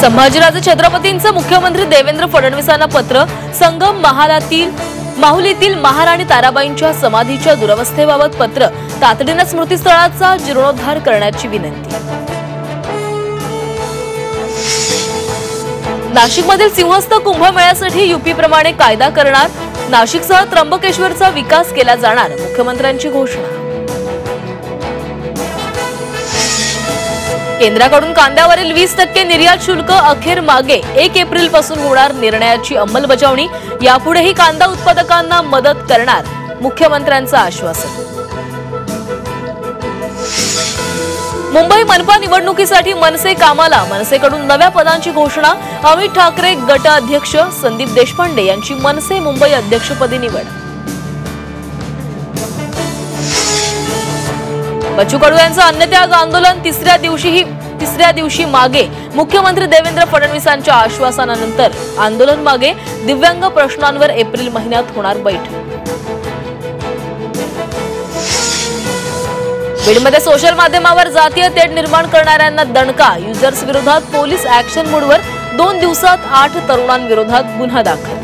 संभाजीराजे छत्रपतींचं मुख्यमंत्री देवेंद्र फडणवीसांना पत्र। संगम माहुलीतील महाराणी ताराबाईंच्या समाधीच्या दुरवस्थेबाबत पत्र। तातडीने स्मृतीस्थळाचा जीर्णोद्धार करण्याची विनंती। नाशिकमधील सिंहस्थ कुंभमेळ्यासाठी यूपी प्रमाणे कायदा करणार। नाशिकसह त्र्यंबकेश्वरचा विकास केला जाणार, मुख्यमंत्र्यांची घोषणा। केंद्राकडून कांद्यावरील 20% निर्यात शुल्क अखेर मागे। 1 एप्रिल पासून होणार निर्णयाची अंमलबजावणी। यापुढेही कांदा उत्पादकांना मदत करणार, मुख्यमंत्र्यांचं आश्वासन। मुंबई मनपा निवडणुकीसाठी मनसे कामाला। मनसेकडून नव्या पदांची घोषणा। अमित ठाकरे गट अध्यक्ष, संदीप देशपांडे यांची मनसे मुंबई अध्यक्षपदी निवड। बच्चू कडू यांचं अन्नत्याग आंदोलन तिसऱ्या दिवशी मागे। मुख्यमंत्री देवेंद्र फडणवीसांच्या आश्वासनानंतर आंदोलन मागे। दिव्यांग प्रश्नांवर एप्रिल महिन्यात होणार बैठक। बीडमध्ये सोशल माध्यमावर जातीय तेढ निर्माण करणाऱ्यांना दणका। युजर्स विरोधात पोलीस ऍक्शन मोडवर। 2 दिवसात 8 तरुणांविरोधात गुन्हा दाखल।